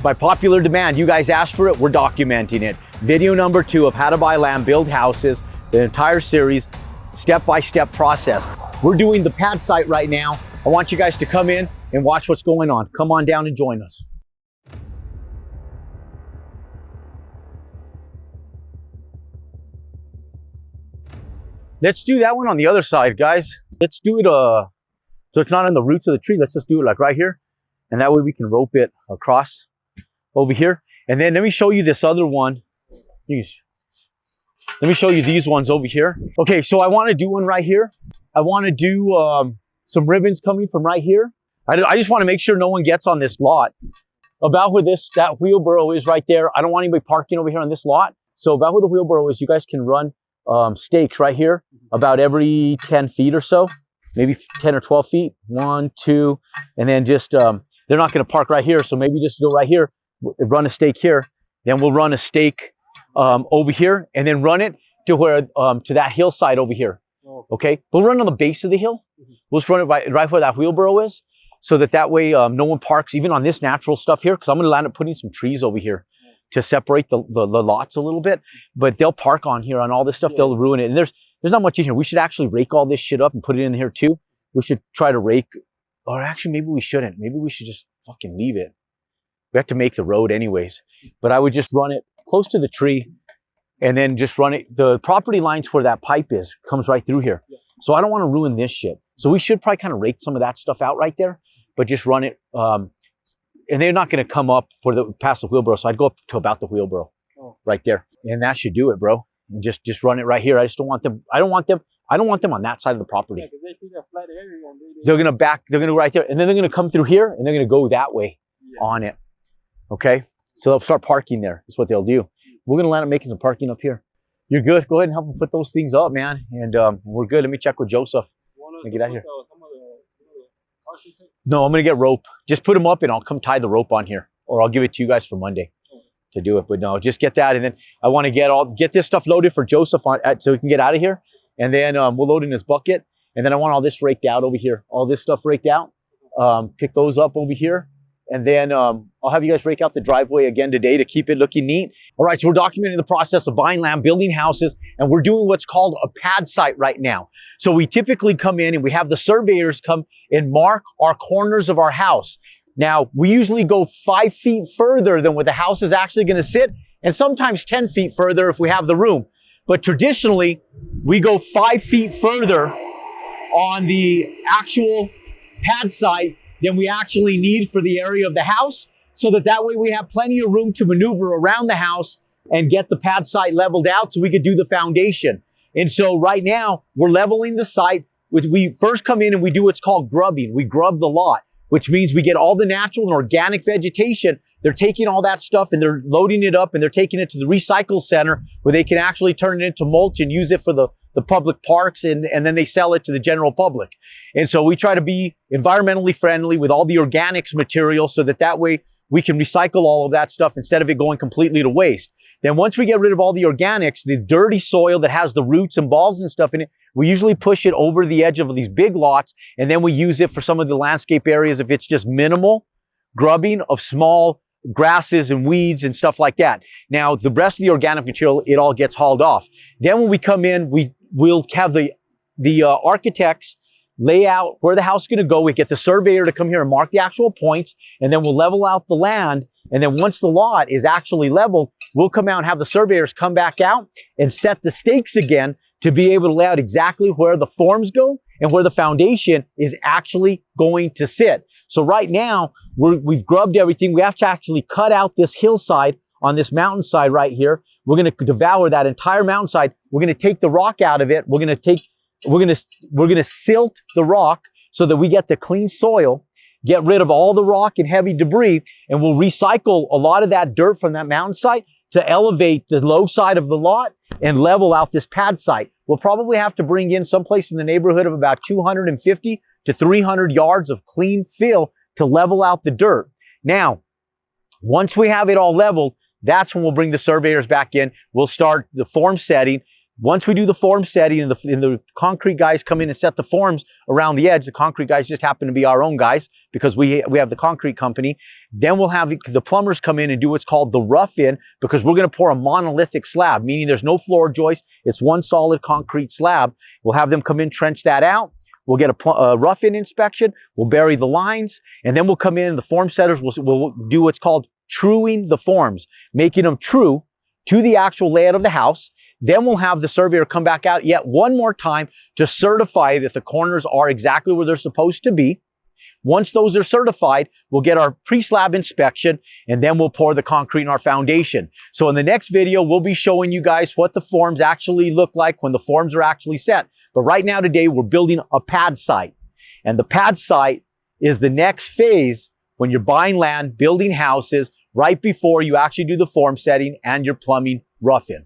By popular demand, you guys asked for it, we're documenting it. Video number 2 of how to buy land, build houses, the entire series, step-by-step process. We're doing the pad site right now. I want you guys to come in and watch what's going on. Come on down and join us. Let's do that one on the other side, guys. Let's do it, so it's not on the roots of the tree. Let's just do it like right here. And that way we can rope it across over here. And then let me show you this other one. Let me show you these ones over here. Okay, so I want to do one right here. I want to do some ribbons coming from right here. I just want to make sure no one gets on this lot. About where that wheelbarrow is right there. I don't want anybody parking over here on this lot. So about where the wheelbarrow is, you guys can run stakes right here about every 10 feet or so, maybe 10 or 12 feet. 1, 2, and then just, they're not going to park right here. So maybe just go right here, run a stake here. Then we'll run a stake over here and then run it to where, to that hillside over here. Okay. We'll run on the base of the hill. We'll just run it right where that wheelbarrow is so that way no one parks even on this natural stuff here. Cause I'm going to end up putting some trees over here to separate the lots a little bit, but they'll park on here on all this stuff. They'll ruin it. And there's not much in here. We should actually rake all this shit up and put it in here too. We should try to rake, or actually maybe we shouldn't. Maybe we should just fucking leave it. We have to make the road anyways, but I would just run it close to the tree and then just run it. The property lines where that pipe is comes right through here. So I don't want to ruin this shit. So we should probably kind of rake some of that stuff out right there, but just run it. And they're not going to come up past the wheelbarrow. So I'd go up to about the wheelbarrow right there. And that should do it, bro. And just run it right here. I just don't want them. I don't want them on that side of the property. Yeah, they see a flat area and they're going to go right there. And then they're going to come through here and they're going to go that way on it. Okay. So they'll start parking there. That's what they'll do. We're going to end up making some parking up here. You're good. Go ahead and help them put those things up, man. And we're good. Let me check with Joseph and get out of here. No, I'm going to get rope. Just put them up and I'll come tie the rope on here. Or I'll give it to you guys for Monday to do it. But no, just get that. And then I want to get this stuff loaded for Joseph so he can get out of here. And then we'll load in his bucket. And then I want all this raked out over here. All this stuff raked out. Pick those up over here. And then I'll have you guys rake out the driveway again today to keep it looking neat. All right, so we're documenting the process of buying land, building houses, and we're doing what's called a pad site right now. So we typically come in and we have the surveyors come and mark our corners of our house. Now, we usually go 5 feet further than where the house is actually going to sit, and sometimes 10 feet further if we have the room. But traditionally, we go 5 feet further on the actual pad site than we actually need for the area of the house, so that way we have plenty of room to maneuver around the house and get the pad site leveled out so we could do the foundation. And so right now, we're leveling the site. We first come in and we do what's called grubbing. We grub the lot, which means we get all the natural and organic vegetation. They're taking all that stuff and they're loading it up and they're taking it to the recycle center where they can actually turn it into mulch and use it for the public parks, and then they sell it to the general public. And so we try to be environmentally friendly with all the organics material so that way we can recycle all of that stuff instead of it going completely to waste. Then once we get rid of all the organics, the dirty soil that has the roots and balls and stuff in it, we usually push it over the edge of these big lots, and then we use it for some of the landscape areas if it's just minimal grubbing of small grasses and weeds and stuff like that. Now, the rest of the organic material, it all gets hauled off. Then when we come in, we'll have the architects lay out where the house is going to go. We get the surveyor to come here and mark the actual points, and then we'll level out the land. And then once the lot is actually leveled, we'll come out and have the surveyors come back out and set the stakes again to be able to lay out exactly where the forms go and where the foundation is actually going to sit. So right now, we've grubbed everything. We have to actually cut out this hillside on this mountainside right here. We're going to devour that entire mountainside. We're going to take the rock out of it. We're going to silt the rock so that we get the clean soil, get rid of all the rock and heavy debris, and we'll recycle a lot of that dirt from that mountainside to elevate the low side of the lot and level out this pad site. We'll probably have to bring in someplace in the neighborhood of about 250 to 300 yards of clean fill to level out the dirt. Now, once we have it all leveled, that's when we'll bring the surveyors back in. We'll start the form setting. Once we do the form setting and the concrete guys come in and set the forms around the edge, the concrete guys just happen to be our own guys because we have the concrete company. Then we'll have the plumbers come in and do what's called the rough-in, because we're going to pour a monolithic slab, meaning there's no floor joist. It's one solid concrete slab. We'll have them come in, trench that out. We'll get a rough-in inspection. We'll bury the lines, and then we'll come in. The form setters will do what's called truing the forms, making them true to the actual layout of the house. Then we'll have the surveyor come back out yet one more time to certify that the corners are exactly where they're supposed to be. Once those are certified, we'll get our pre-slab inspection, and then we'll pour the concrete in our foundation. So in the next video, we'll be showing you guys what the forms actually look like when the forms are actually set. But right now today, we're building a pad site. And the pad site is the next phase when you're buying land, building houses, right before you actually do the form setting and your plumbing rough-in.